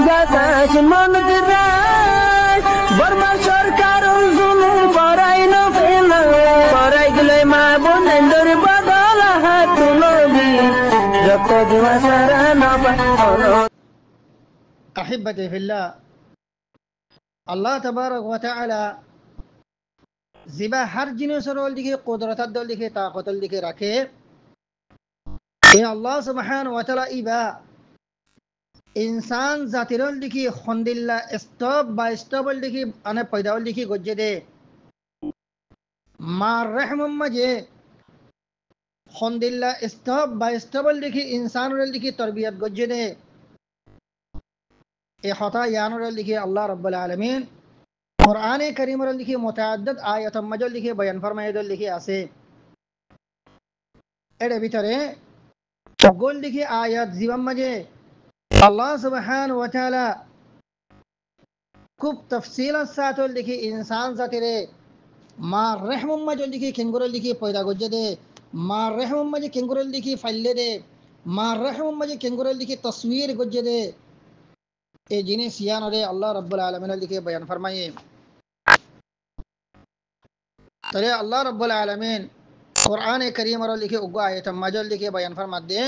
বাতাস মন দিরাই বর্মা সরকার জুলুম করাই না ফেলা করাই গেলে মা বোনেদের বদল হাত তুলবি যত দিবা সারা না পালো أحبتي في الله আল্লাহ তাবারক ওয়া তাআলা জিবা হার জিনিসের দিকে কুদরতের দিকে তাকতের দিকে রাখে এ আল্লাহ সুবহানাহু ওয়া তাআলা ইবা ইনসান জাতির দিকে খন্দিল্লা স্টপ বা স্টপল দিকে আনে পয়দাল দিকে গজ্জে দে মার রহমম মাঝে খন্দিল্লা স্টপ বা স্টপল দিকে ইনসানের দিকে তরবিয়ত গজ্জে দে এ হতা ইয়ানুর দিকে আল্লাহ রাব্বুল আলামিন कुरान करीम लिखी मुतअद्दिद आयत मजल लिखी बयान फरमाए लिखी आसे एडे भीतरे गोल लिखी आयत जीवन मजे अल्लाह सुब्हानाहु व तआला खूब तफसील साथ लिखी इंसान जातिरे मा रहम मजल लिखी केंगुर लिखी पैदा गज्जे दे मा रहम मजे केंगुर लिखी फैले दे मा रहम मजे केंगुर लिखी तस्वीर गज्जे दे ए जिनिस यानरे अल्लाह रब्बुल आलमीन लिखी बयान फरमाए तरे अल्लाह रब्बुल आलमीन कुरान करीम और लिखे उग्गा आयत मजल लिखे बयान फरमाते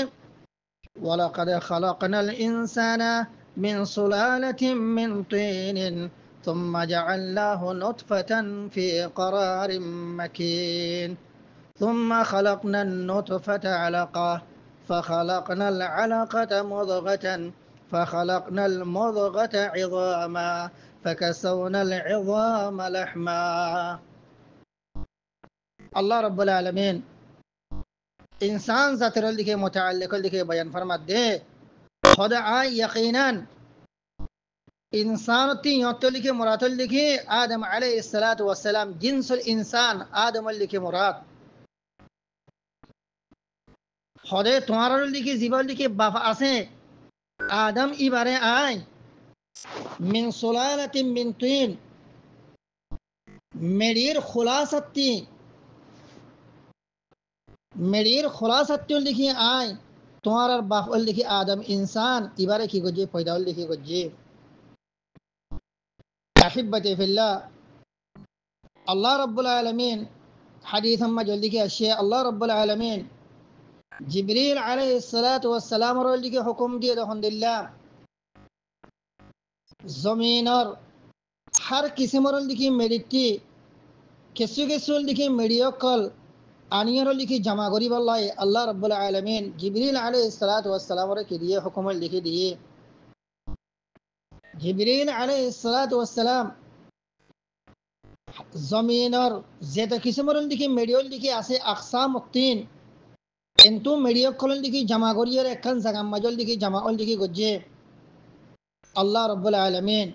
वलक़द खलक़नल इंसाना मिन सुलालतिन मिन तीन थुम्मा जअलनाहु नुतफतन फी क़रारिन मकीन थुम्मा खलक़नन नुतफता अलक़ा فخلقنا العلقة مضغة فخلقنا المضغة عظاما فكسونا العظام لحما अल्लाह रब्बुल आलमीन इंसान ज़ातिर लिखे मुतअल्लिक़ लिखे बयान फरमाते दे खुद आ यकीनन इंसान ती योतो लिखे मुराद लिखे आदम अलैहिस्सलातु वस्सलाम जिन्सुल इंसान आदम लिखे मुराद खुदे तुम्हारा लिखे जीवन लिखे बाफा आसे आदम इबारे आय मिन सुलालतिन मिन तीन मेडीर खुलासती मेडीर खुलासत्य लिखी आय तुम्हारा बाप लिखी आदम इंसान इबारे की गज्जे पैदा लिखी गज्जे अहिब्बती फिल्लाह अल्लाह रब्बुल आलमीन हदीस में जल्दी के अशिया अल्लाह रब्बुल आलमीन जिब्रील अलैहिस्सलातु वस्सलाम और लिखी हुक्म दिए रहमदिल्लाह जमीन और हर किस्म और लिखी मेडिटी किसु लिखी मेडियोकल आनियर लिखी जमा गरीब अल्लाह अल्लाह रब्बुल आलमीन जिब्रील अलैहिस्सलातु वस्सलाम के दिए हुक्म लिखी दिए जिब्रील अलैहिस्सलातु वस्सलाम जमीन और जेता किस्म लिखी मेडियोल लिखी आसे अक़साम तीन इंतु मेडियोकल लिखी जमा गरीब एकन जगह मजल लिखी जमा लिखी गज्जे अल्लाह रब्बुल आलमीन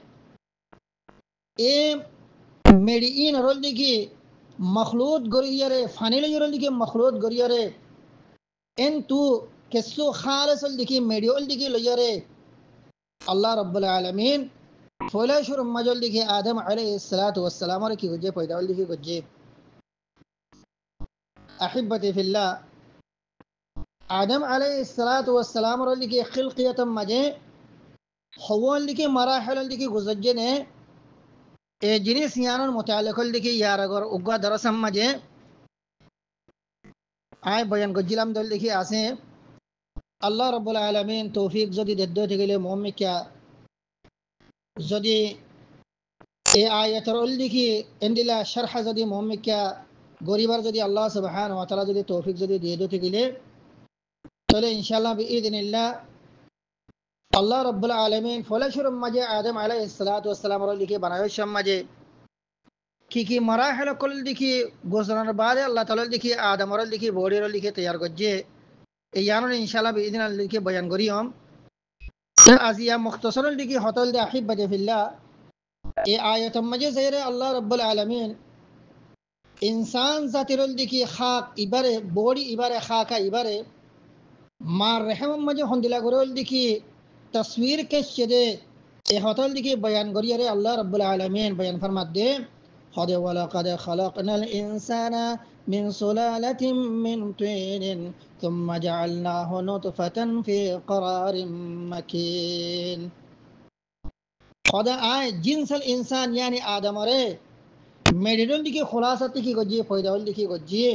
ए मेडिइन रोल लिखी मखलूत गोरियरे फानिल योरल लिखी मखलूत गोरियरे इन तू किस्सो खालिस लिखी मेडियोल लिखी लोयरे अल्लाह रब्बुल आलमीन फुलशुर मजल लिखी आदम अलैहिस्सलातु वस्सलाम और की गुज्जे पैदा लिखी गुज्जे अहिब्बती फिल्लाह आदम अलैहिस्सलातु वस्सलाम और लिखी खिलकियत मजे हवा लिखी मराहिल लिखी गुजज्जे ने ए जिनिस यानन मुतालिक लिखी यार अगर उग्गा दरसम मजे आय बयान गज्जिलाम दल लिखी आसे अल्लाह रब्बुल आलमीन तौफीक जदि देद्दो थिगले मोहम्मद क्या जदि ए आयतर लिखी इंदिला शरह जदि मोहम्मद क्या गरीबार जदि अल्लाह सुब्हानाहु व तआला जदि तौफीक जदि दिए दो थिगले चले इंशाल्लाह बिइذनिल्लाह अल्लाह रब्बुल आलमीन फलशुर मजे आदम अलैहिस्सलातु वस्सलाम और लिखी बनायो शम मजे की मराहिल कुल लिखी गुजरन बाद अल्लाह ताला लिखी आदम और लिखी बॉडी और लिखी तैयार गज्जे यानो इंशाल्लाह बिइذनिल्लाह लिखी बयान करियम आजिया मुख्तसर लिखी हतल दे अहिब्बती फिल्लाह ए आयत मजे ज़हिर अल्लाह रब्बुल आलमीन इंसान जातिर लिखी खाक इबारे बॉडी इबारे खाका इबारे मार रहम मजे हंदिला गोरल लिखी तस्वीर के शदे ए हतल लिखी बयान करिए अल्लाह रब्बुल आलमीन बयान फरमाते दे खुद वलक़द खलक़नल इंसाना मिन सुलालतिन मिन तीन थुम्मा जअलनाहु नुतफतन फी क़रारिन मकीन خدا آئے جنس الانسان یعنی آدم اره মেডিডল দিকে খোলাসাতে কি গজিয়ে পয়দাল দিকে গজিয়ে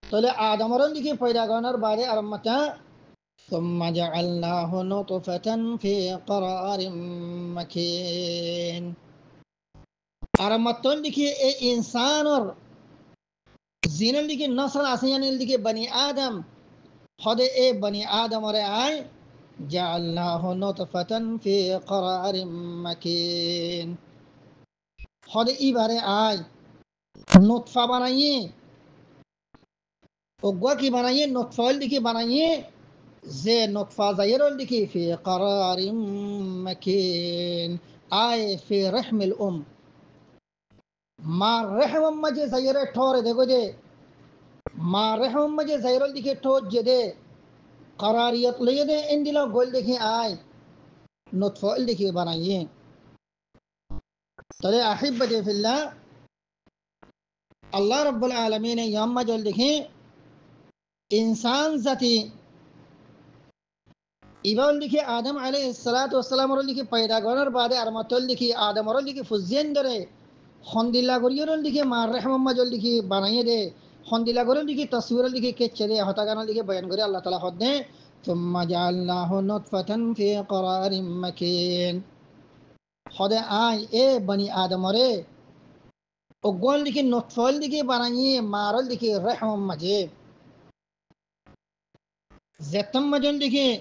তাহলে আদমরন দিকে পয়দা গনার বাদে আরম্মতা ثم جعلناه نطفة في قرار مكين আরম্মতল দিকে এই ইনসানর জিনল দিকে নসল আসিয়ানিল দিকে বনি আদম খদে এ বনি আদম রে আয় جعلناه نطفة في قرار مكين খদে ইবারে আয় নুতফা বানাইয়ে ওগুয়া কি বানাইয়ে নুতফাল দিকে বানাইয়ে যে নুতফা জায়রল দিকে ফি قرار مكين আয় ফি রহমিল মা রহম মাঝে জায়রে ঠোরে দেখো যে মা রহম মাঝে জায়রল দিকে ঠোর যে দে قراریت لئے دے ان دلوں گول دیکھیں آئے نطفہ دیکھیں بنائیے تو احبتی فی اللہ اللہ رب العالمین یوم جل دیکھیں انسان ذاتی ایبال دیکھیں آدم علیہ السلام اور دیکھیں پیدا گونر بعد ارمتول دیکھیں آدم اور دیکھیں فزین درے خندلہ گریور دیکھیں مار رحمہ جل دیکھیں بنائیے دے خندلہ گریور دیکھیں تصویر دیکھیں کچھ دے ہوتا گانا دیکھیں بیان کرے اللہ تعالیٰ خود دیں ثم جعلناه نطفة في قرار مكين خدا آي اے بني آدم رے اگول دیکھیں نطفل دیکھیں بنائیے مارل دیکھیں رحم مجھے زیتم مجھل دیکھیں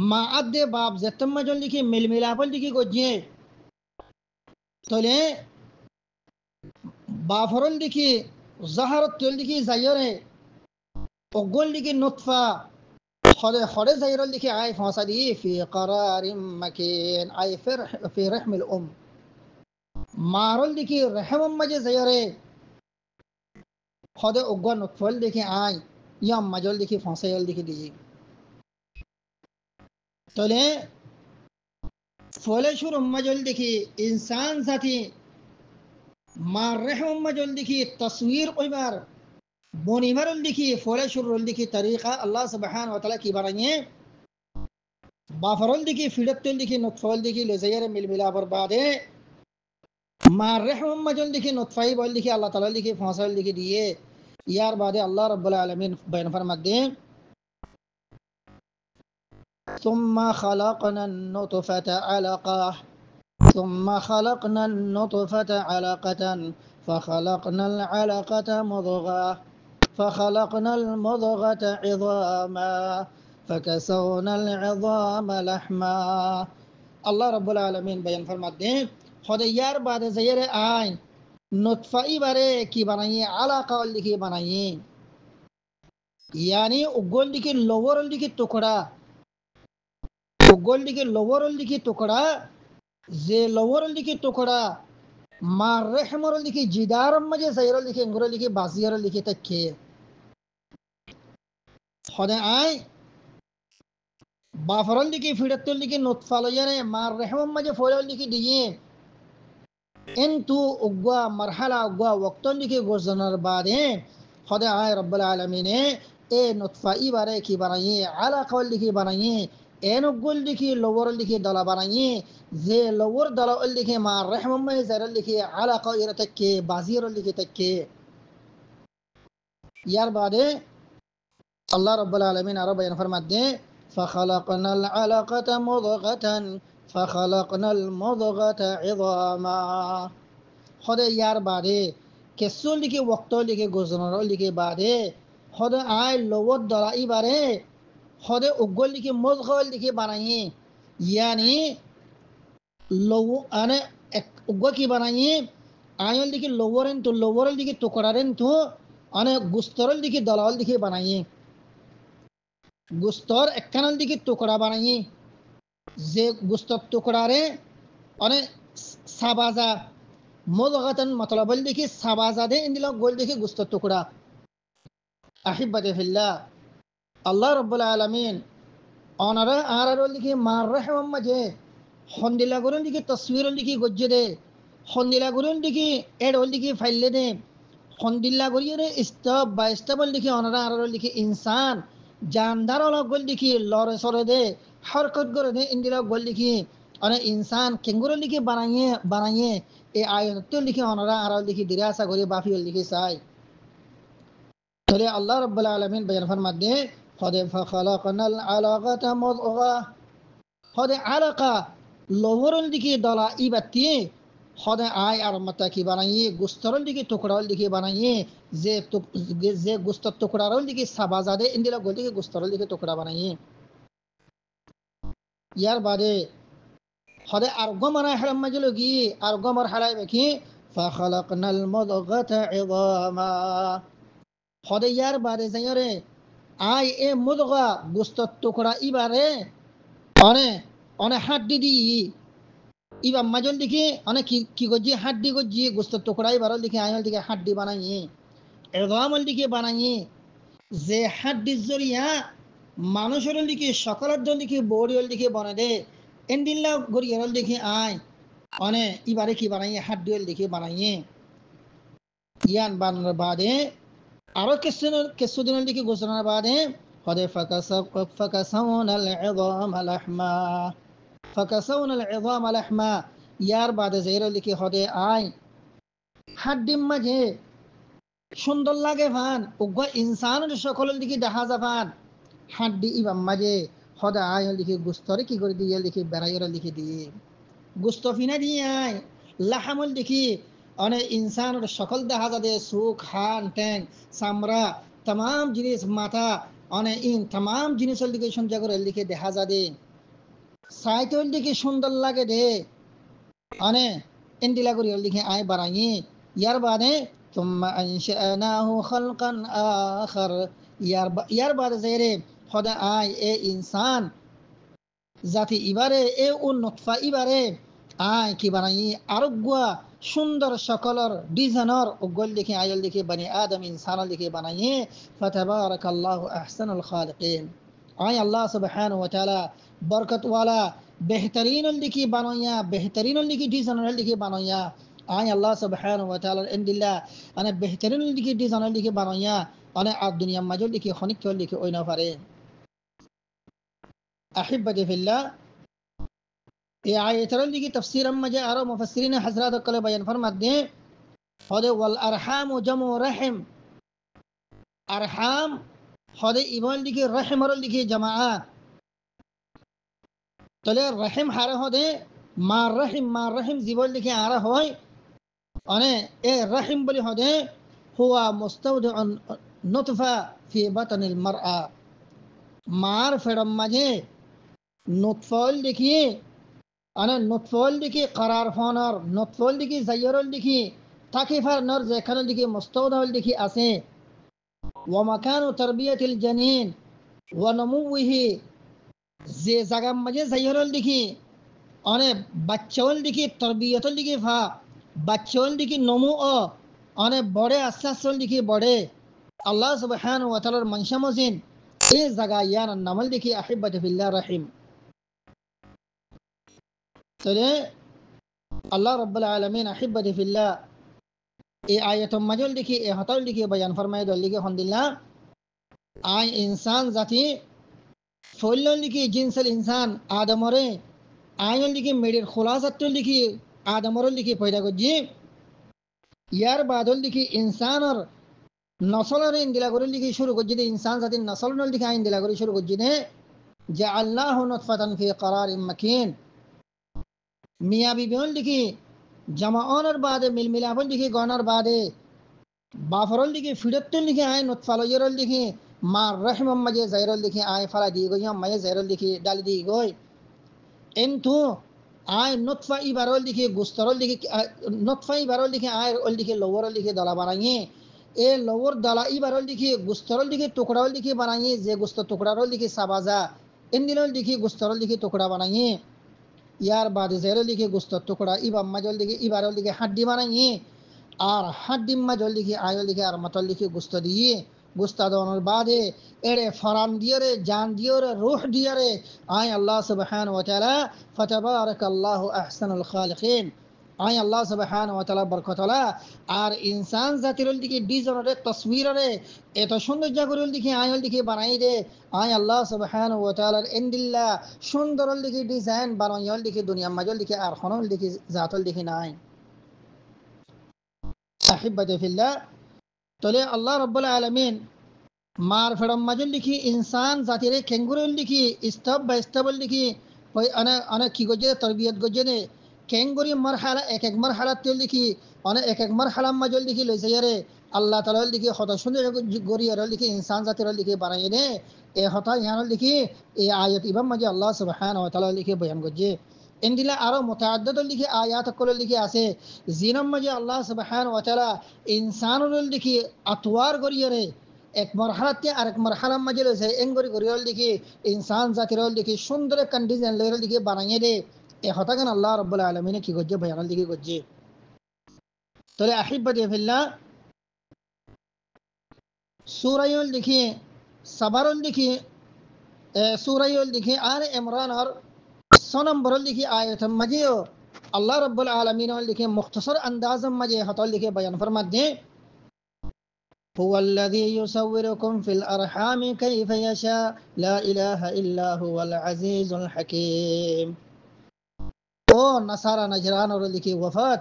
ما عد باب زیتم مجھل دیکھیں مل ملاپل دیکھیں گجھیں تو لیں بافرل دیکھیں زہرت تل دیکھیں زیر ہے اگول دیکھیں نطفہ خدا خدا زيرل لك عاي فاصدي في قرار مكين عاي في رحم الأم مارل لك رحم مجه زيره خدا أقوى نطفل لك عاي يوم مجل لك فاصيل لك دي تولي فولشور مجل لك إنسان ذاتي ما رحم مجل لك تصوير قبار بوني مرل لك فولشور لك طريقة الله سبحانه وتعالى كي برانيه بافرول دیکی فیڈکتل دیکی نطفول دیکی لزیر مل ملا بربادے مار رحم مجل دیکی نطفائی بول دیکی اللہ تعالی دیکی فاصل دیکی دیئے یار بادے اللہ رب العالمین بین فرمت دے ثم خلقنا النطفة علقة ثم خلقنا النطفة علقة فخلقنا العلقة مضغة فخلقنا المضغة عظاما فكسونا العظام لحما اللہ رب العالمین بیان فرماتے ہیں خود یار بعد زیر آئین نطفائی بارے کی بنائیے علاقہ لکھی بنائیے یعنی اگول لکھی لوور لکھی ٹکڑا اگول لکھی لوور لکھی ٹکڑا زی لوور لکھی ٹکڑا مار رحمر لکھی جدارم مجھے زیر لکھی انگر لکھی بازیر لکھی تکھے خود آئین بافرل دیکی فیڈکتل دیکی نطفہ لینے مار رحم مجھے فولل دیکی دیئے انتو اگوا مرحلہ اگوا وقتن دیکی گزنر بعدیں خدا آئے رب العالمین اے نطفہ ای بارے کی بنائیے علاقہ دیکی بنائیے این اگل دیکی لور دیکی دلا بنائیے زی لور دلا دیکی مار رحم مجھے زیر دیکی علاقہ ایر تکے بازیر دیکی تکے یار بعدیں اللہ رب العالمین عرب فرمات دیں فخلقنا العلقة مضغة فخلقنا المضغة عظاما خود یار بعدے کسول دیکھے وقتول دیکھے گزنرول دیکھے بعدے خود آئے لوت درائی بارے خود اگل دیکھے مضغول دیکھے بنائیے یعنی لو آنے اگل کی بنائیے آئیول دیکھے لورن تو لورل دیکھے ٹکڑارن تو آنے گسترل دیکھے دلال دیکھے بنائیے گستر একখানাল দিকে টুকরা বানাইয়ে যে গুস্তর টুকরারে অনে সাবাজা মুদগাতান মতলবল দেখি সাবাজা দে ইন্দিলা গোল দেখি গুস্তর টুকরা আহিব্বাতে ফিল্লাহ আল্লাহ রাব্বুল আলামিন অনারা আরারল দেখি মার রহম মাঝে হন্দিলা গরুন দেখি তসবিরল দেখি গজ্জে দে হন্দিলা গরুন দেখি এডল দেখি ফাইলে দে হন্দিল্লা গরিয়ে স্টপ বা স্টেবল দেখি অনারা আরারল দেখি ইনসান জানদার অলগল দেখি লড়ে সরে দে হরকত করে দে ইন্দিরা গোল লিখি অনে ইনসান কেঙ্গুর লিখি বানাইয়ে এই আয়াত লিখি অনরা আর লিখি দিরাসা করে বাফি লিখি চাই তাহলে আল্লাহ রাব্বুল আলামিন বয়ান ফরমাতে খদে ফাখালাকনাল আলাকাতা মুদগা খদে আলাকা লোহরল দিকে দলা ইবাতি খদে আয় আর মাতা কি বানাইয়ে গুস্তরল দিকে টুকরাল দিকে বানাইয়ে যে যে গুস্তর টুকরারল দিকে সাবাজাদে ইন্দিরা গোল দিকে গুস্তরল দিকে টুকরা বানাইয়ে ইয়ার বাদে খদে আর গমারা হারাম মাজলগি আর গমর হারাই বেকি ফাখালাকনাল মুদগাতা ইদামা খদে ইয়ার বাদে যায়রে আই এ মুদগা গুস্তর টুকরা ইবারে অনে অনে হাড্ডি দি ইবা মাজল দিকে অনে কি গজি হাড্ডি গজি গুস্তর টুকরা ইবারল দিকে আইল দিকে হাড্ডি বানাইয়ে ইদামল দিকে বানাইয়ে যে হাড্ডির জরিয়া মানুষের দিকে সকলের দিকে বড়ির দিকে বনে দে এন্দিল্লা গরিয়ার দিকে আয় অনে ইবারে কি বানাইয়ে হাড্ডির দিকে বানাইয়ে ইয়ান বানানোর বাদে আরো কিছুদিনের দিকে গোসলানোর বাদে হদে ফাকাসাউনাল ইযাম লাহমা ফাকাসাউনাল ইযাম লাহমা ইয়ার বাদে যাইর দিকে হদে আয় হাড্ডির মাঝে সুন্দর লাগে ভান উগ্র ইনসানের সকলের দিকে দেখা যাবান হাড্ডি ইবাম মাঝে হদে আয় লিখে গুস্তরে কি করে দিয়ে লিখে বেড়াইয়ের লিখে দিয়ে গুস্ত ফিনা দিয়ে আয় লাহামল দেখি অনেক ইনসানের সকল দেখা যাবে সুখ হান ট্যাং চামড়া तमाम জিনিস মাথা অনেক ইন तमाम জিনিসের দিকে সঞ্জা করে লিখে দেখা যাবে সাইকেল দিকে সুন্দর লাগে দে অনেক ইন্দিলা করি লিখে আয় বাড়াই ইয়ার বাদে ثم أنشأناه خلقا آخر ইয়ার বাদে যাইরে খোদা আয় এ ইনসান জাতি ইবারে এ উন্নতফা ইবারে আয় কি বানাই আরোগ্য সুন্দর সকলের ডিজাইনার উগল লিখে আয়ল লিখে বানি আদম ইনসান লিখে বানাই ফাতাবারাকাল্লাহু আহসানুল খালিকিন আয় আল্লাহ সুবহানাহু ওয়া তাআলা বরকত ওয়ালা बेहतरीन लिखी बानोया बेहतरीन लिखी डिजाइनर लिखी बानोया आय अल्लाह सुब्हानाहु व तआला इंदिल्ला अने बेहतरीन लिखी डिजाइनर लिखी बानोया अने आ दुनिया मजो लिखी खनिक तो लिखी ओइना पारे अहिब्बती फिल्लाह ए आयतर लिखी तफसीर मजे आरो मुफस्सिरीन हजरत कल बयान फरमाते हैं हदे वल अरहाम जमु रहम अरहाम हदे इबन लिखी रहम लिखी जमाआ तले रहीम हारा हदे मार रहीम जीवन लिखे आरा होय अने ए रहीम बोली हदे हुआ मुस्तौदिउन नुतफा फी बतनिल मरआ मार फेडम माजे नुतफल लिखिए अने नुतफल लिखी करार फोनर नुतफल लिखी जायरल लिखी ताकिफार नर जेखाने लिखी मुस्तौदिउल लिखी आसे व मकानु तरबियतिल जनीन व नमुविही যে জায়গা মাঝে যাইরল দেখি অনেক বাচ্চাওয়াল দেখি তরবিয়তল দেখি ভা বাচ্চাওয়াল দেখি নমু ও অনেক বড়ে আস্তে আস্তে দেখি বড়ে আল্লাহ সুবহানাহু ওয়া তাআলার মনসা মজিন এই জায়গা ইয়ান নামল দেখি আহিব্বাতি ফিল্লাহ রহিম তাহলে আল্লাহ রাব্বুল আলামিন আহিব্বাতি ফিল্লাহ এই আয়াত মাজল দেখি এই হতাল দেখি বয়ান ফরমায় দল দেখি আলহামদুলিল্লাহ আই ইনসান জাতি फौल लिखी जिनसल इंसान आदमरे आयन लिखी मेडिर खुलासत लिखी आदमर लिखी पैदा जी यार बादल लिखी इंसान और नसल इंदिला लिखी शुरू कर जी इंसान साथी नसल लिखी आइन दिला शुरू कर जी ने जअल्नाहु नुतफतन फी करारिन मकीन मियां बीबियों लिखी जमाओन और बादे मिलमिलापन लिखी गौनर बादे बाफरल लिखी फिडत्तन लिखी आइन नुतफालोयरल लिखी मार रहम मजे जहरल लिखी आय फला दी गई मजे जहरल लिखी डाल दी गई इनथु आय नुतफा इबारल लिखी गुस्तरल लिखी नुतफा इबारल लिखी आय ओल लिखी लोवर लिखी दला बनाइए ए लोवर दला इबारल लिखी गुस्तरल लिखी टुकड़ा लिखी बनाइए जे गुस्तर टुकड़ा लिखी साबाजा इन दिनों लिखी गुस्तरल लिखी टुकड़ा बनाइए यार बाद जहरल लिखी गुस्तर टुकड़ा इबा मजल लिखी इबारल लिखी हड्डी बनाइए और हड्डी मजल लिखी आयल लिखी और मतल लिखी गुस्तर दिए गुस्तादोनर बादे एरे फराम दियरे जान दियरे रूह दियरे आय अल्लाह सुब्हानाहु व तआला फतबारकल्लाहु अहसनुल खालिकीन আই আল্লাহ সুবহানাহু ওয়া তাআলা বরকতলা আর ইনসান জাতির দিকে ডিজনরে তসবিররে এত সৌন্দর্য করে দিকে আই দিকে বানাই দে আই আল্লাহ সুবহানাহু ওয়া তাআলার এন্দিল্লা সুন্দর দিকে ডিজাইন বানাইল দিকে দুনিয়া মাজল দিকে আর খনল দিকে জাতল দিকে নাই আহিব্বাতি ফিল্লাহ তলে আল্লাহ রাব্বুল আলামিন মার ফেরম মাজল লিখি ইনসান জাতিরে কেঙ্গুরুল লিখি স্তব বা স্তবল লিখি ওই অনেক কি গজে তরবিয়ত গজে নে কেঙ্গুরি মারহালা এক এক মারহালা তেল লিখি অনেক এক এক মারহালাম মাজল লিখি লইছে ইয়ারে আল্লাহ তাআলা লিখি হতা সুন্দর গরিয়ার লিখি ইনসান জাতির লিখি বানাই নে এ হতা ইয়ান লিখি এই আয়াত ইবাম মাঝে আল্লাহ সুবহানাহু ওয়া তাআলা লিখি বয়ান গজে এন্দিলা আরো মুতাআদ্দিদ লিখি আয়াত কল লিখি আছে জিনম মাঝে আল্লাহ সুবহানাহু ওয়া তাআলা ইনসানুল লিখি আতওয়ার গরিয়ারে এক মরহালাতে আরেক মরহালার মাঝে রয়েছে এঙ্গরি গরিয়ল দিকে ইনসান জাতিরল দিকে সুন্দর কন্ডিশন লেরল দিকে বানাইয়ে দে এ হতাগান আল্লাহ রাব্বুল আলামিন কি গজ্জে ভয়ানল দিকে গজ্জে তাহলে আহিব্বাতি ফিল্লাহ সূরায়ুল দিকে সাবারুল দিকে সূরায়ুল দিকে আর ইমরান আর 100 নম্বরল দিকে আয়াত মাঝেও আল্লাহ রাব্বুল আলামিন দিকে মুখতাসর আন্দাজম মাঝে হতল দিকে বয়ান ফরমা দে هو الذي يصوركم في الأرحام كيف يشاء لا إله إلا هو العزيز الحكيم او نصارى نجران اور لکھی وفات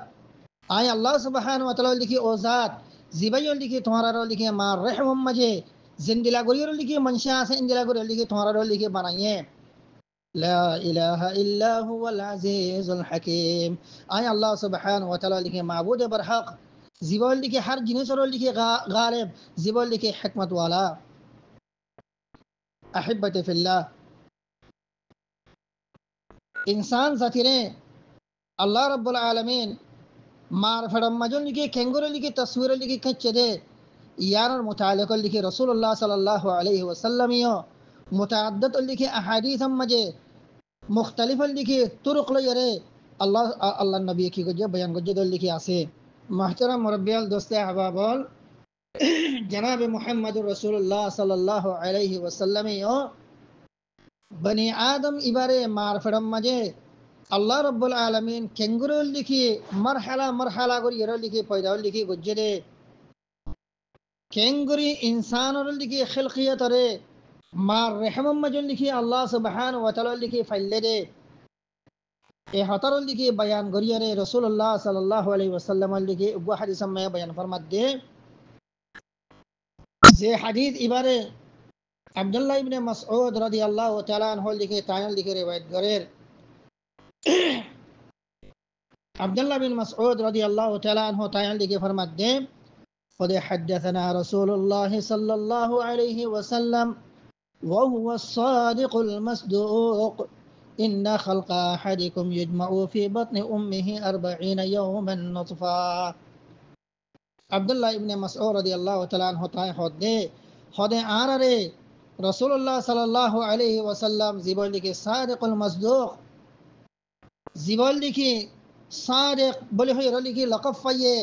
آئے اللہ سبحانہ وتعالی لکھی او ذات زیبایوں لکھی تمہارا رو لکھی مار رحم مجھے زندلا گوری رو لکھی منشا سے اندلا گوری لکھی تمہارا رو لکھی بنائیے لا الہ الا هو العزیز الحکیم آئے اللہ سبحانہ وتعالی لکھی معبود برحق জীবন লিখে হার জিনিসের লিখে গালেব জীবন লিখে হিকমত ওয়ালা আহিব্বাতি ফিল্লাহ ইনসান জাতিরে আল্লাহ রাব্বুল আলামিন মার ফড়ম মাজল লিখে কেঙ্গুর লিখে তসবির লিখে কচ্ছে দে ইয়ার মুতাআল্লিক লিখে রাসূলুল্লাহ সাল্লাল্লাহু আলাইহি ওয়াসাল্লাম ইয় মুতাআদ্দিদ লিখে আহাদিস মাঝে মুখতালিফ লিখে তুরুক লয়রে আল্লাহ নবী কি গজে বয়ান গজে দল লিখে আছে محترم مربیال دوست احبابال جناب محمد رسول الله صلی اللہ علیہ وسلم بنی آدم ইবারে মার ফেরম মাঝে আল্লাহ রব্বুল আলামিন কেঙ্গুরুল লিখি মারহালা মারহালা করে এর লিখি পয়দা লিখি গজ্জে কেঙ্গুরি ইনসানর লিখি খিলকিয়তরে মার রহমম মাঝে লিখি আল্লাহ সুবহানাহু ওয়া তাআলা লিখি ফাইলে দে এ হতারল দিকে বয়ান গরিয়ারে রাসূলুল্লাহ সাল্লাল্লাহু আলাইহি ওয়াসাল্লাম দিকে উগ্র হাদিস মে বয়ান ফরমাত দে যে হাদিস ইবারে আব্দুল্লাহ ইবনে মাসউদ রাদিয়াল্লাহু তাআলা আনহু দিকে তায়াল দিকে riwayat করেন আব্দুল্লাহ বিন মাসউদ রাদিয়াল্লাহু তাআলা আনহু তায়াল দিকে ফরমাত দে قد حدثنا رسول الله صلى الله عليه وسلم وهو الصادق المصدوق إن خلق أحدكم يجمع في بطن أمه 40 يوما نطفا عبد الله ابن مسعود رضي الله تعالى عنه তাই হদে আরারে রাসূলুল্লাহ সাল্লাল্লাহু আলাইহি ওয়াসাল্লাম জীবন লিখে সাদিকুল মাসদুক জীবন লিখে সাদিক বলে হয়ে লিখে লকব পাইয়ে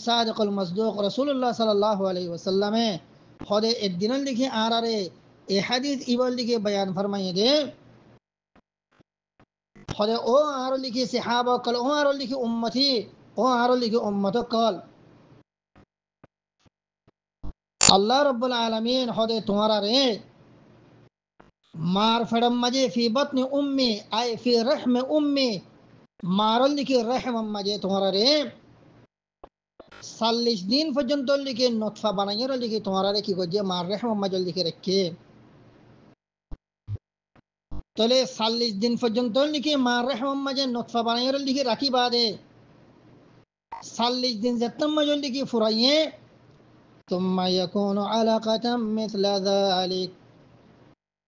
সাদিকুল মাসদুক রাসূলুল্লাহ সাল্লাল্লাহু আলাইহি ওয়াসাল্লামে হদে একদিন লিখে আরারে এ হাদিস ইবল লিখে বয়ান ফরমাইয়ে দে হদে ও আরো লিখে সাহাবা কল ও আরো লিখে উম্মতি ও আরো লিখে উম্মত কল আল্লাহ রাব্বুল আলামিন হদে তোমারা রে মার ফড়ম মাঝে ফি বতনি উম্মি আই ফি রহম উম্মি মারল লিখে রহম মাঝে তোমারা রে 40 দিন পর্যন্ত লিখে নতফা বানাইয়ে লিখে তোমারা রে কি গজে মার রহম মাঝে লিখে রেখে তাহলে 40 দিন পর্যন্ত লিখে মার রহম মাঝে নতফা বানাইয়ে লিখে রাখি বাদে 40 দিন যতম মাঝে লিখে ফুরাইয়ে ثم يكون علقة مثل ذلك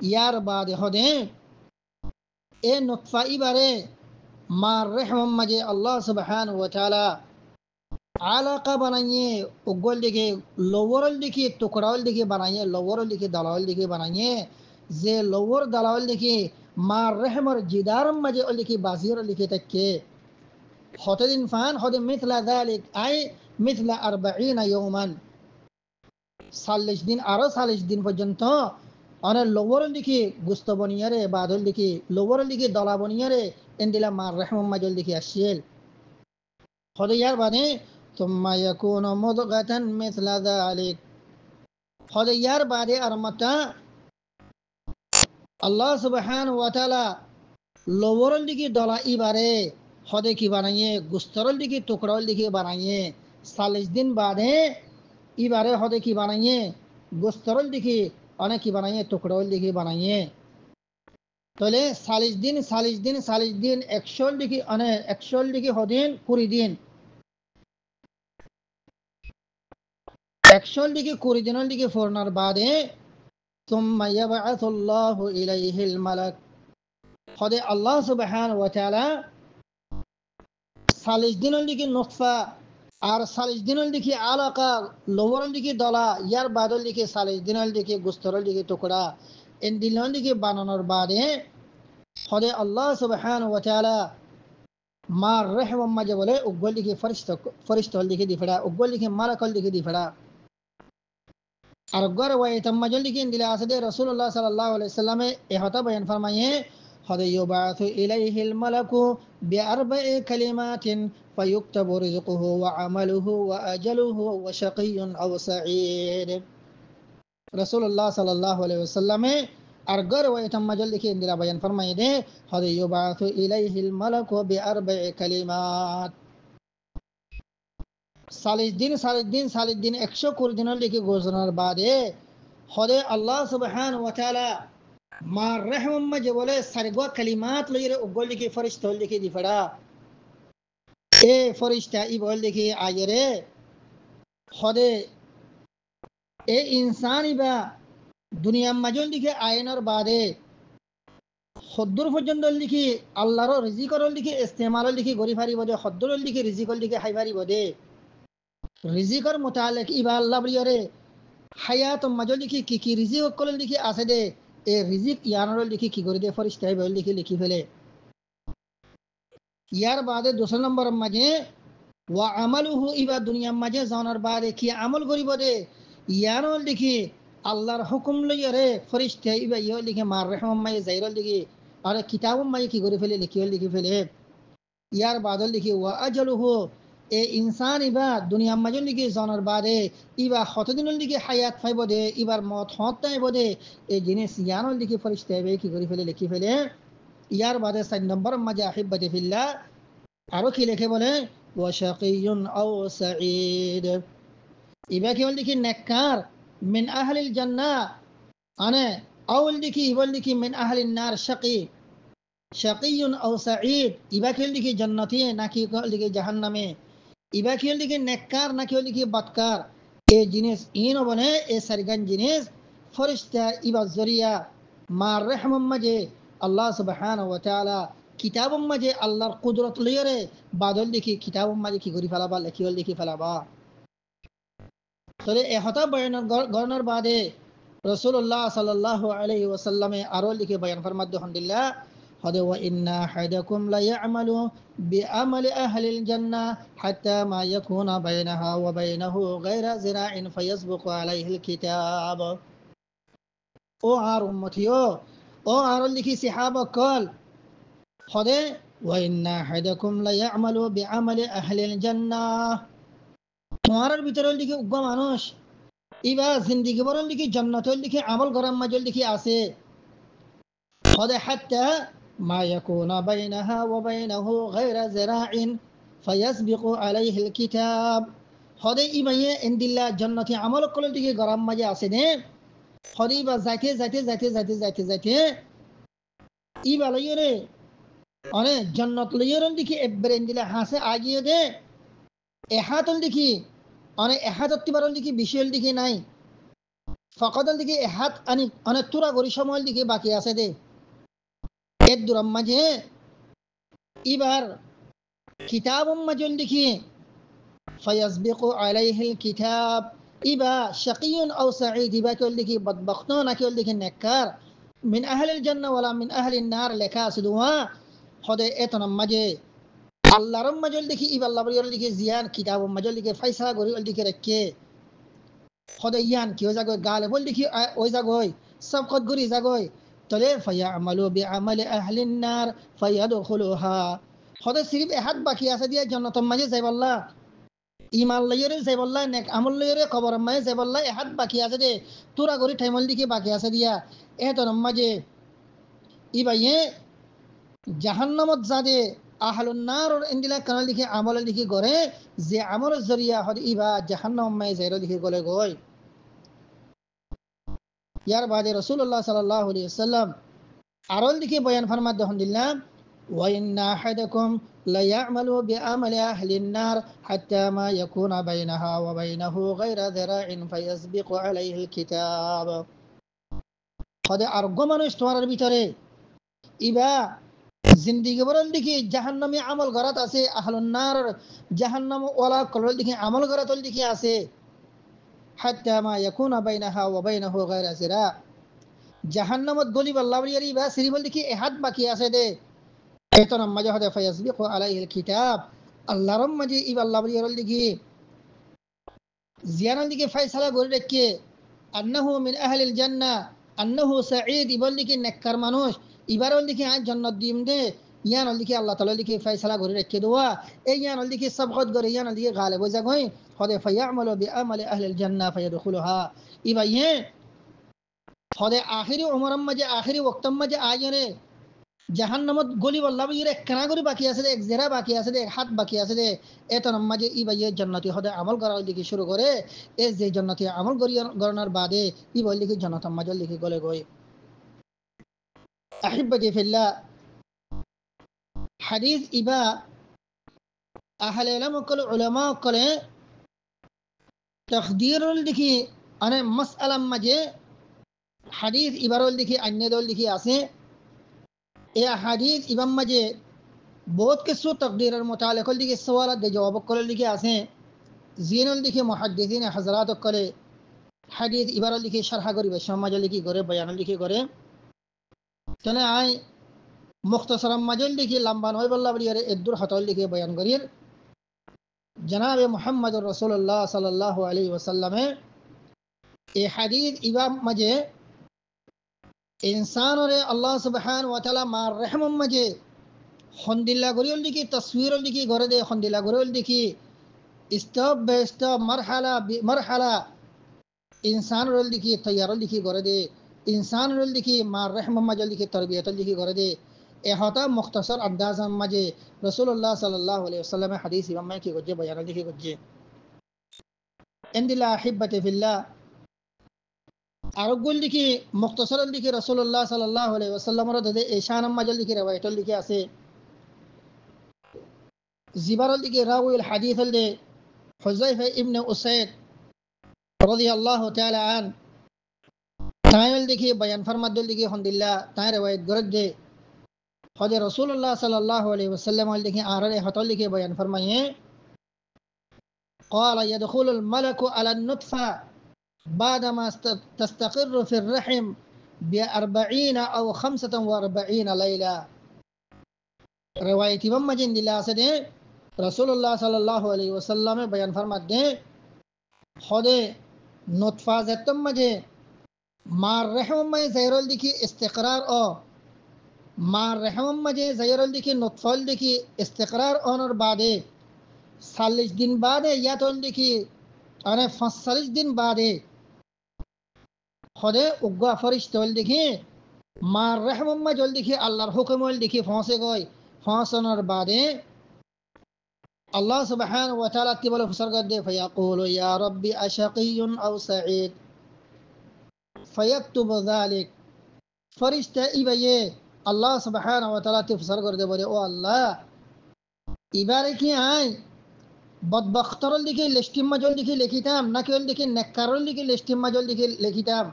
ইয়ার বাদে হদে এ নতফা ইবারে মার রহম মাঝে আল্লাহ সুবহানাহু ওয়া তাআলা আলাকা বানাইয়ে উগল লিখে লোয়ারল লিখে টুকরাল লিখে বানাইয়ে লোয়ারল লিখে দালাল লিখে বানাইয়ে যে লোয়ার দালাল লিখে মার রহমর জিদারম মাঝে লিখে বাজির লিখে তকে হতদিন ফান হদে মিথলা যালিক আই মিথলা 40 ইয়াওমান 40 দিন আরো 40 দিন পর্যন্ত অনেক লোবরল দিকে গুস্ত বনিয়ারে বাদল দিকে লোবরল দিকে দলা বনিয়ারে এন্দিলা মার রহম মাজল দিকে আসিল হদে ইয়ার বাদে তুম্মা ইয়াকুনু মুদগাতান মিছলা যালিক হদে ইয়ার বাদে আর মাতা আল্লাহ সুবহানাহু ওয়া তাআলা লোবরল দিকে দলা ইবারে হদে কি বানাইয়ে গুস্তরল দিকে টুকরল দিকে বানাইয়ে 40 দিন বাদে ইবারে হদে কি বানাইয়ে গুস্তরল দিকে অনেক কি বানাইয়ে টুকরল দিকে বানাইয়ে তাহলে 40 দিন 40 দিন 40 দিন 100 দিকে অনেক 100 দিকে হদিন 20 দিন 100 দিকে 20 দিনের দিকে ফোরনার বাদে ثم يبعث الله إليه الملك হদে আল্লাহ সুবহানাহু ওয়া তাআলা 40 দিনের দিকে নুতফা আর 40 দিনের দিকে আলাকা লোবরের দিকে দলা ইয়ার বাদল দিকে 40 দিনের দিকে গুস্তরের দিকে টুকরা এন দিনের দিকে বানানোর বাদে হদে আল্লাহ সুবহানাহু ওয়া তাআলা মার রহম মাঝে বলে উগ্গল দিকে ফরিস্তা দিকে দিফড়া উগ্গল দিকে মালাকল দিকে দিফড়া আর গর ওয়াই তাম্মাজল দিকে দিলে আসে রাসূলুল্লাহ সাল্লাল্লাহু আলাইহি সাল্লামে এ হতা বয়ান ফরমায়ে হদে ইউবাথু ইলাইহিল মালাকু বিআরবা'i কালিমাতিন ফায়ুকতাবু রিজকুহু ওয়া আমালুহু ওয়া আজালুহু ওয়া শাকিয়্যুন আও সাঈদ রাসূলুল্লাহ সাল্লাল্লাহু আলাইহি ওয়াসাল্লামে আর গর ওয়াই তাম্মাজল দিকে দিলা বয়ান ফরমায়ে দে হদে ইউবাথু ইলাইহিল মালাকু বিআরবা'i কালিমাত 40 দিন 120 দিনের দিকে গোজরার বাদে হদে আল্লাহ সুবহানাহু ওয়া তাআলা মার রহম মাঝে বলে সারগো কালিমাত লইরে উগল দিকে ফরিস্তা দিকে দিফড়া এ ফরিস্তা ই বল দিকে আয়রে হদে এ ইনসানি বা দুনিয়া মাজল দিকে আয়নার বাদে হদ্দুর পর্যন্ত লিখি আল্লাহর রিজিকর দিকে ইস্তেমাল দিকে গরি ফারিব দে হদ্দুর দিকে রিজিকর দিকে হাই ফারিব দে রিজিকর মোতালেক ইবা আল্লাহ বলিয়ারে হায়াত মাজল লিখি কি রিজিক কল লিখি আছে দে এ রিজিক ইয়ানর লিখি কি করে দে ফরিস্তাই বল লিখি লিখি ফেলে ইয়ার বাদে 2 নম্বর মাঝে ওয়া আমালুহু ইবা দুনিয়া মাঝে জানার বাদে কি আমল করিব দে ইয়ানর লিখি আল্লাহর হুকুম লইয়ারে ফরিস্তাই ইবা ইয় লিখি মার রহম মাই জাইরল লিখি আর কিতাব মাই কি করে ফেলে লিখি ফেলে ইয়ার বাদল লিখি ওয়া আজালুহু এ ইনসান ইবা দুনিয়া মাজল লিখি জানার বাদে ইবা কতদিনের দিকে হায়াত পাইব দে ইবার মত হত তাইব দে এই জিনিস ইয়ানর লিখি ফরিস্তা হবে কি করে ফেলে লিখি ফেলে ইয়ার বাদে 4 নম্বর মাঝে আহিব্বাতি ফিল্লাহ আরো কি লিখে বলে ওয়া শাকিয়ুন আও সাঈদ ইবা কি লিখি নেককার মিন আহলিল জান্নাহ আনে আউল লিখি ইবল লিখি মিন আহলিন নার শাকি শাকিয়ুন আও সাঈদ ইবা কি লিখি জান্নাতি নাকি লিখি জাহান্নামে ইবা কি লিখি নেককার নাকি লিখি বদকার এ জিনিস ইন বনে এ সারগান জিনিস ফরিস্তা ইবা জরিয়া মার রহম মাঝে আল্লাহ সুবহানাহু ওয়া তাআলা কিতাব মাঝে আল্লাহর কুদরত লইরে বাদল লিখি কিতাব মাঝে কি করি ফেলাবা লিখিও লিখি ফেলাবা তবে এ হতা বয়ানের গণনার বাদে রাসূলুল্লাহ সাল্লাল্লাহু আলাইহি ওয়াসাল্লামে আরো লিখে বয়ান ফরমাদ আলহামদুলিল্লাহ হদে ওয়া ইন্না হাদাকুম লা ইয়ামালু বিআমালি আহলিল জান্নাহ হাত্তা মা ইয়াকুনা বাইনাহা ওয়া বাইনাহু গায়রা জিরাইন ফায়াসবিকু আলাইহিল কিতাব ও আর উম্মতিও ও আর লিখি সাহাবা কল হদে ওয়া ইন্না হাদাকুম লা ইয়ামালু বিআমালি আহলিল জান্নাহ তোমার ভিতরে লিখি উগ্র মানুষ ইবা জিন্দিগি বরণ লিখি জান্নাতের লিখি আমল গরম মাজল লিখি আছে হদে হাত্তা মা ইয়াকুনা বাইনাহা ওয়া বাইনাহু গায়রা জিরাইন ফায়াসবিকু আলাইহিল কিতাব হদে ইমায়ে ইনদিল্লা জান্নাতি আমল কল লিখি গরম মাঝে আছে নে হদে ইবা যাইতে ইবা লইরে অনে জান্নাত লইরে লিখি এবরেন দিলা হাসে আগিয়ে দে এহাতল লিখি অনেক এহাতর তিবারল দিকে বিশাল দিকে নাই ফকদল দিকে এহাত আনি অনেক তুরা গরি সময় দিকে বাকি আছে দে এর দুরাম মাঝে এবার কিতাব মাজল দিকে ফায়াসবিকু আলাইহিল কিতাব ইবা শাকিয়ুন আও সাঈদ ইবা কল দিকে বদবখত না কল দিকে নেককার মিন আহলিল জান্নাহ ওয়ালা মিন আহলিন নার লেখা সুদুয়া হদে এতনাম মাঝে আল্লাহর মাজল দেখি ইবা আল্লাহ বলির লিখে জিয়ান কিতাব মাজল লিখে ফাইসা গরি দিকে রাখে হদে ইয়ান কি হয়ে যাগো গালে বল দেখি ওই যাগো সবকত গরি জাগয় তলে ফায়ামালু বিআমালি আহলিন নার ফায়াদখুলুহা হদে সিরিফ এহাত বাকি আছে দিয়া জান্নাতের মাঝে যাইবাল্লাহ ইমান লইরে যাইবাল্লাহ নেক আমল লইরে কবর মাঝে যাইবাল্লাহ এহাত বাকি আছে দে তোরা গরি ঠাইমল দিকে বাকি আছে দিয়া এতর মাঝে ইবাইয়ে জাহান্নামত যাদে আহলুন নার ইন্দিলা কানাল দিকে আমল দিকে গরে যে আমলের জরিয়া হদ ইবা জাহান্নাম মাঝে যাইরো দিকে গলে গয় ইয়ার বাদে রাসূলুল্লাহ সাল্লাল্লাহু আলাইহি ওয়াসাল্লাম আরল দিকে বয়ান ফরমাত দহন দিলাম وإن أحدكم ليعمل بعمل أهل النار حتى ما يكون بينها وبينه غير ذراع فيسبق عليه الكتاب قد أرجو استوار بيتره إبا জিন্দিগি বরল দেখি জাহান্নামী আমল গরাত আছে আহলুন নার জাহান্নাম ওয়ালা কলল দেখি আমল গরাতল দেখি আছে হাত্তা মা ইয়াকুনা বাইনাহা ওয়া বাইনাহু গায়রা সিরা জাহান্নামত গলি বাল্লাবরিয়ারি বা সিরিবল দেখি এহাত বাকি আছে দে এতন মাঝে হদে ফায়াসবিকু আলাইহিল কিতাব আল্লাহর মাঝে ইবাল্লাবরিয়ারল দেখি জিয়ানাল দিকে ফয়সালা করে রেখে আন্নাহু মিন আহলিল জান্নাহ আন্নাহু সাঈদ ইবল দিকে নেককার মানুষ ইবারল দিকে আজ জান্নাত দিম দে ইয়ানল দিকে আল্লাহ তাআলা দিকে ফয়সালা করে রেখে দেওয়া এই ইয়ানল দিকে সবগত করে ইয়ানল দিকে গালিব হয়ে যাগই হদে ফায়ামালু বিআমালি আহলিল জান্নাহ ফায়াদখুলুহা ইবাইয়ে হদে আখিরি উমরম মাঝে আখিরি ওয়াক্তম মাঝে আয়রে জাহান্নামত গলি বল্লাব ইরে কেনা করে বাকি আছে দে এক জেরা বাকি আছে দে এক হাত বাকি আছে দে এত মাঝে ই বাইয়ে জান্নাতি হদে আমল করার দিকে শুরু করে এ যে জান্নাতি আমল গড়নার বাদে ই বল লিখি জান্নাত মাঝে লিখি গলে গই আহিব্বতি ফিল্লাহ হাদিস ইবা আহলে ইলম কল উলামা কলে তাকদীরুল দিকে আনে মাসআলা মাঝে হাদিস ইবারুল দিকে অন্য দল দিকে আছে এ হাদিস ইবাম মাঝে বহুত কিছু তকদীরের মোতালেকল দিকে সওয়ালত দে জবাব করার দিকে আছে জিনুল দিকে মুহাদ্দিসিন হযরত কলে হাদিস ইবারুল দিকে শরহ করিবে সমাজল দিকে করে বয়ানুল দিকে করে তনে আই মুখতাসারাম মাজল দিকে লম্বা নয় বল্লা বলিয়ারে এদুর হতল দিকে বয়ান করির জনাব মুহাম্মদুর রাসূলুল্লাহ সাল্লাল্লাহু আলাইহি ওয়াসাল্লামে এ হাদিস ইবাম মাঝে इंसान और अल्लाह सुबहान व तआला मार रहम मजे खंदिल्ला गरियल दिकी तस्वीरल दिकी घरे दे खंदिल्ला गरियल दिकी स्टेप बाय स्टेप मरहला इंसान रोल दिकी तैयारल दिकी घरे दे इंसान रोल दिकी मार रहम मजल दिकी तरबियतल दिकी घरे दे ए होता मुख्तसर अंदाज मजे रसूलुल्लाह सल्लल्लाहु अलैहि वसल्लम हदीस इमाम की गजे बयान दिकी गजे इंदिल्ला अहिब्बति फिल्लाह আরোগ্যল দিকে মুখতাসারল দিকে রাসূলুল্লাহ সাল্লাল্লাহু আলাইহি ওয়াসাল্লামের দে ঈশানাম মাজাল দিকে রওয়ায়াতল দিকে আছে জিবারল দিকে রাওয়িল হাদিসল দে হুযায়ফা ইবনে উসাইদ রাদিয়াল্লাহু তাআলা আন তাইল দিকে বয়ান ফরমাদল দিকে আলহামদুলিল্লাহ তাই রওয়ায়াত গরদ দে হযরত রাসূলুল্লাহ সাল্লাল্লাহু আলাইহি ওয়াসাল্লাম দিকে আররে হতল দিকে বয়ান ফরমায়ে قال يدخل الملك على النطفه بعدما تستقر في الرحم ب40 أو 45 ليلة رواية بم مجن دلا سده رسول الله صلى الله عليه وسلم بيان فرمات ده خده نطفة زتم مجه مار رحم مجه زيرول ديكي استقرار او مار رحم مجه زيرول ديكي نطفة ديكي استقرار اونر بعده 40 दिन बाद या तो ديكي अने 45 दिन बाद খদে উগ্গা ফরিশতল দেখি মার রহমম্মা জল দেখি আল্লাহর হুকুমল দেখি ফসে গয় ফসনার বাদে আল্লাহ সুবহানাহু ওয়া তাআলা কি বলে ফসর গদে ফায়াকুলু ইয়া রাব্বি আশাকিয়ুন আও সাঈদ ফায়াকতুবু যালিক ফরিশতা ইবায়ে আল্লাহ সুবহানাহু ওয়া তাআলা ফসর গদে বলে ও আল্লাহ ইবারে কি আই বদবখতরল দেখি লিস্টিম্মা জল দেখি লিখিতাম নাকি ওল দেখি নেককারল দেখি লিস্টিম্মা জল দেখি লিখিতাম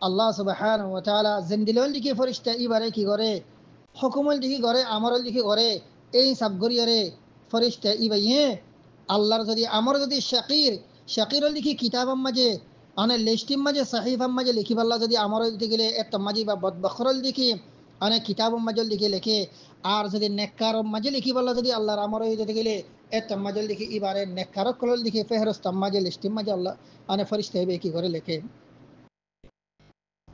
আল্লাহ সুবহানাহু ওয়া তাআলা জিন্দিলল দিকে ফেরেশতা ইবারে কি করে হুকুমল দিকে করে আমরল দিকে করে এই সব গরিয়ারে ফেরেশতা ইবাইয়ে আল্লাহর যদি আমর যদি শাকিরল দিকে কিতাবম মাঝে আনে লিস্টিম মাঝে সাহিফাম মাঝে লিখি আল্লাহ যদি আমর দিতে গেলে এত মাঝে বা বদবখরল দিকে আনে কিতাবম মাঝে লিখে লেখে আর যদি নেককার মাঝে লিখি আল্লাহ যদি আল্লাহর আমর দিতে গেলে এত মাঝে লিখি ইবারে নেককারক কলল দিকে ফেহরস্ত মাঝে লিস্টিম মাঝে আল্লাহ আনে ফেরেশতা ইবাই কি করে লেখে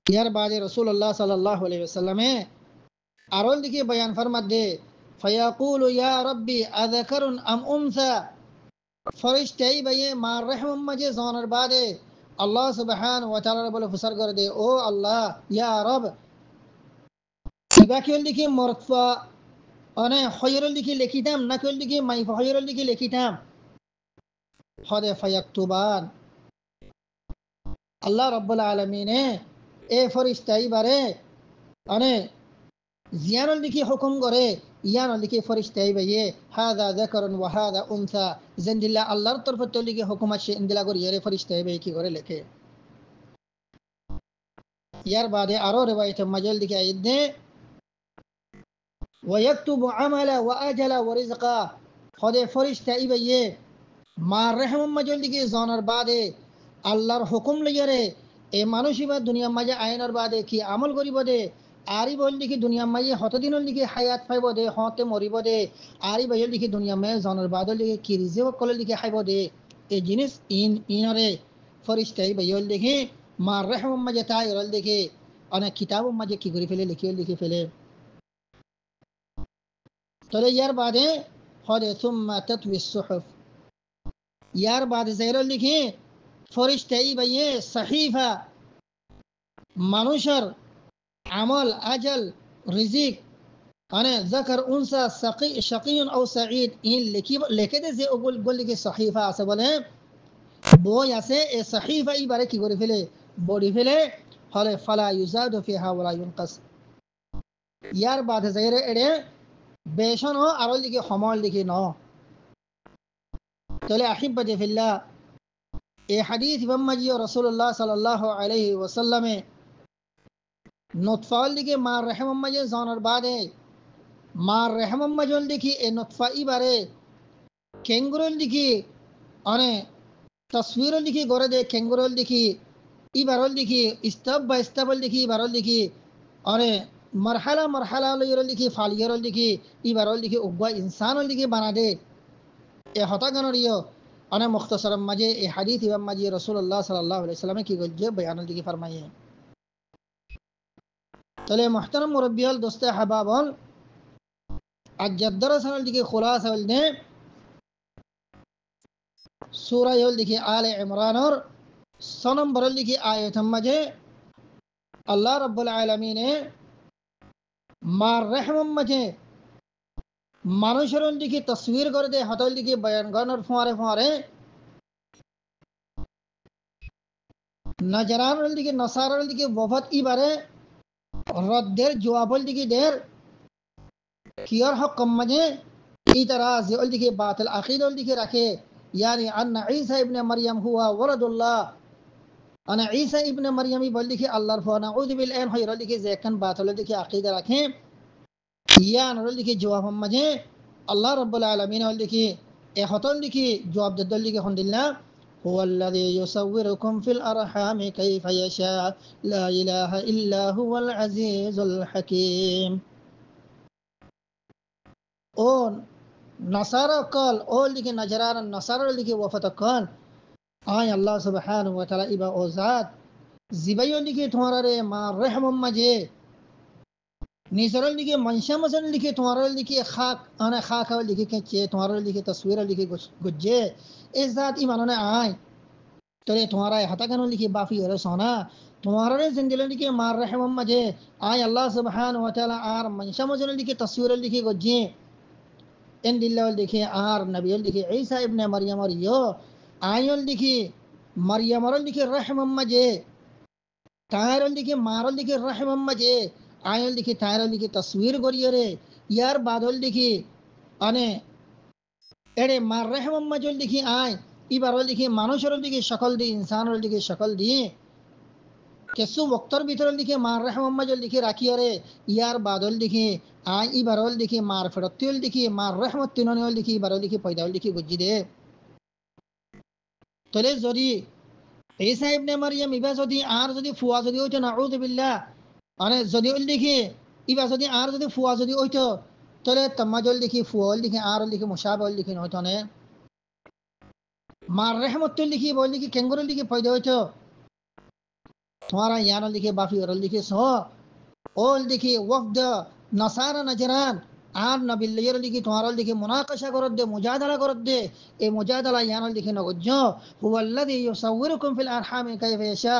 ইয়ার বাদে রাসূলুল্লাহ সাল্লাল্লাহু আলাইহি ওয়াসাল্লামে আরল দিকে বয়ান ফরমাত দে ফায়াকুলু ইয়া রব্বি আযাকারুন আম উনসা ফরিশতাই বাইয়ে মার রহম মাঝে জনের বাদে আল্লাহ সুবহানাহু ওয়া তাআলা বলে ফুসার করে দে ও আল্লাহ ইয়া রব ইবা কেল দিকে মরফা অনে খয়রল দিকে লিখিতাম না কেল দিকে মাই খয়রল দিকে লিখিতাম হদে ফায়াকতুবান আল্লাহ রাব্বুল আলামিনে এ ফরিশতাই বারে অনে জিয়ানল দিকে হুকুম করে ইয়ানল দিকে ফরিশতাই বাইয়ে হাদা যাকারুন ওয়া হাদা উনসা জিন্দিল্লাহ আল্লাহর তরফ থেকে লিখে হুকুম আছে ইন্দিলা করে ইয়ারে ফরিশতাই বাই কি করে লেখে ইয়ার বাদে আরো রিওয়ায়াত মাজাল দিকে আইদ দে ويكتب عمل وأجل ورزقا خده فرشتاই বাইয়ে মার রহম মাজাল দিকে জানার বাদে আল্লাহর হুকুম লইয়ারে এ মানুষই বা দুনিয়ার মাঝে আইনার বাদে কি আমল করিব দে আরি বল দেখি দুনিয়ার মাঝে হতদিনের দিকে হায়াত পাইব দে হতে মরিব দে আরি বাইল দেখি দুনিয়ার মাঝে জানার বাদে দিকে কি রিজিক কলে দিকে খাইব দে এই জিনিস ইনরে ফরিস্তাই বাইল দেখি মার রহম মাঝে তাই রল দেখি অনেক কিতাব মাঝে কি করে ফেলে লিখে ফেলে তাহলে ইয়ার বাদে হদে সুম্মা তাতউই সুহুফ ইয়ার বাদে যাইরল লিখি ফরিস্তাই বাইয়ে সাহিফা মানুষের আমল আজল রিজিক মানে জাকার উনসা শাকিয়ুন আও সাঈদ ইন লিখে দে যে ওগুল গলিকে সাহিফা আছে বলে বই আছে এই সাহিফা ইবারে কি করে ফেলে বডি ফেলে হলে ফালা ইউজাদু ফিহা ওয়ালা ইউনকাস ইয়ার বাদে যাইরে এড়ে বেশন ও আরল দিকে সমল দিকে ন তাহলে আহিব্বাতি ফিল্লাহ এই হাদিস ইমাম মাজি ও রাসূলুল্লাহ সাল্লাল্লাহু আলাইহি ওয়াসাল্লামে নুতফাল দিকে মার রহম মাজি জানার বাদে মার রহম মাজল দেখি এ নুতফা ইবারে কেঙ্গুরল দেখি অনে তসবিরল দেখি গড়ে দে কেঙ্গুরল দেখি ইবারল দেখি স্টাব বা স্টাবল দেখি ইবারল দেখি অনে মরহালা লইরল দেখি ফালিয়রল দেখি ইবারল দেখি উগ্বা ইনসানল দেখি বানা দে এ হতাগানোর ইয় অনে মুখতসরম মাঝে এ হাদিস ইমাম মাঝে রাসূলুল্লাহ সাল্লাল্লাহু আলাইহি ওয়াসাল্লাম কি গলজে বয়ানল দেখি ফরমাইয়ে তাহলে মুহতারাম মুরব্বিয়াল দোস্তে হাবাবল আজ দরসাল দিকে খুলাসা হল নে সূরা হল দেখি আলে ইমরানর সনম বরল দেখি আয়াত মাঝে আল্লাহ রাব্বুল আলামিনে মার রহম মাঝে মানুষের দিকে তসবির করে দে হতল দিকে বয়ান গণর ফোয়ারে নজরানুল দিকে নসারুল দিকে ওফত ইবারে রদ্দের জওয়াবুল দিকে দের কিয়ার হক কম মাঝে ইতরাজ উল দিকে বাতিল আকিদুল দিকে রাখে यानी अन्ना ईसा इब्ने मरियम हुआ वलदुल्लाह अना ईसा इब्ने मरियम ही बोल दिखे अल्लाह फो नऊज़ु बिल्लाह है रोल दिखे ज़ेकन बात रोल दिखे अकीदा रखें या रोल दिखे जवाब हम मजे अल्लाह रब्बुल आलमीन रोल दिखे ए हतन दिखे जवाब दद्दल दिखे खुंदिल्ला हुवा अल्लज़ी युसव्विरुकुम फिल अरहाम कैफ यशा ला इलाहा इल्ला हुवल अज़ीज़ुल हकीम ओन नसारा कल ओल दिखे नजरान नसारा दिखे वफत कल आय अल्लाह सुब्हानहु व तआला इबा ओजात जिबायों दिखे तुम्हारा रे मां रहम मजे निसरल दिखे मंशा मसन दिखे तुम्हारा दिखे खाक आने खाक वाल दिखे के चे तुम्हारा दिखे तस्वीर दिखे गुज्जे इस जात ईमानों ने आय तो ये तुम्हारा हता कनो दिखे बाफी है सोना तुम्हारा रे जिंदगी दिखे मां रहम मजे आय अल्लाह सुब्हानहु व तआला आर मंशा मसन दिखे तस्वीर दिखे गुज्जे इन दिल्लाल दिखे आर नबील दिखे ईसा इब्ने मरियम और यो आयल दिखे मरियम और दिखे रहम मजे तायरल दिखे मारल दिखे रहम मजे आयल दिखे तायरल दिखे तस्वीर गोरियो रे यार बादल दिखे अने एड़े मार रहम मजल दिखे आय इबारल दिखे मानुषरल दिखे शकल दी इंसानरल दिखे शकल दी केसु वक्तर भीतर दिखे मार रहम मजल दिखे राखियो रे यार बादल दिखे आय इबारल दिखे मार फड़तियल दिखे मार रहमत तिनोनियल दिखे इबारल दिखे पैदावल दिखे गुज्जी दे तले যদি ঈসা ইবনে মারিয়াম ইবা যদি আর যদি ফুয়া যদি হইতো নাউযু বিল্লাহ মানে যদি ওই দেখি ইবা যদি আর যদি ফুয়া যদি হইতো তাহলে তামাজল দেখি ফুয়াল দেখি আর দেখি মুশাবাল দেখি হইতো না মার রহমতুল দেখি বল দেখি কেঙ্গুরুল দেখি পয়দা হইতো तुम्हारा यान लिखे बाफी और लिखे सो ओल देखिए वफ्द नसारा नजरान আর নবিল্লাইয়ের দিকে তোমার দিকে মুনাকাশা করত দে মুজাদালা করত দে এই মুজাদালা ইয়ানল দিকে নগজ্জ হুয়াল্লাযী ইউসাউwirukum ফিল আরহামি কাইফা ইয়াশা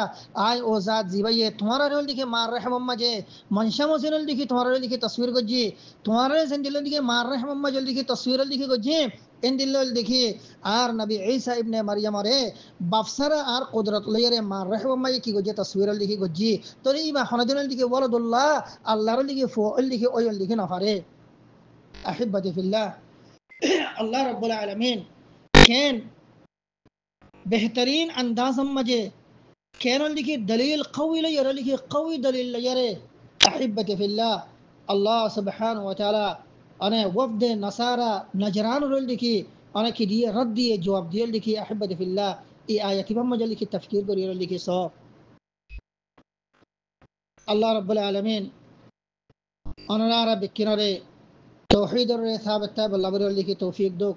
আই ও জাত জিবাইয়ে তোমার দিকে মার রহম মাঝে মনশামসিনল দিকে তোমার দিকে তসবির গজ্জি তোমার সেন্দিল দিকে মার রহম মাঝে দিকে তসবির দিকে গজ্জি এন দিল দেখি আর নবী ঈসা ইবনে মারইয়াম রে বাফসারা আর কুদরত লইরে মার রহম মাঝে কি গজ্জি তসবির দিকে গজ্জি তোর ইবা হনাদিনল দিকে ওয়ালাদুল্লাহ আল্লাহর দিকে ফুল দিকে ওয়ল দিকে নাফারে أحبتي في الله الله رب العالمين كان बेहतरीन अंदाज मजे كانوا لك دليل قوي لا يرى لك قوي دليل لا يرى أحبتي في الله الله سبحانه وتعالى أنا وفد نصارى نجران لك أنا كدي ردي جواب دي لك أحبتي في الله إي آية بما لك التفكير كوري لك صواب الله رب العالمين أنا نرى بكناري توحيد ثابت تاب الله بر لك توفيق دوك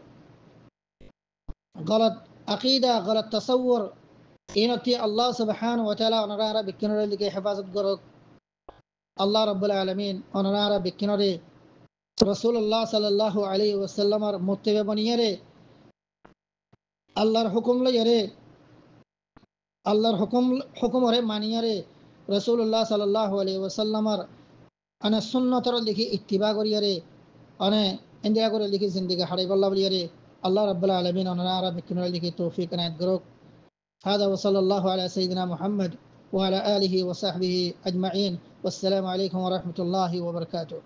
غلط عقيدة غلط تصور إنتي الله سبحانه وتعالى أنا بكنر لك حفاظة قرق الله رب العالمين أنا بكنر رسول الله صلى الله عليه وسلم متبع بنيره الله الحكم ليره الله حكم ره مانيره رسول الله صلى الله عليه وسلم أنا سنة لك اتباع قريره أنا إنديا قرر لك زندگی حريب الله بليره الله رب العالمين أنا بكنر لك توفيق عناية قرق هذا وصلى الله على سيدنا محمد وعلى آله وصحبه أجمعين والسلام عليكم ورحمة الله وبركاته.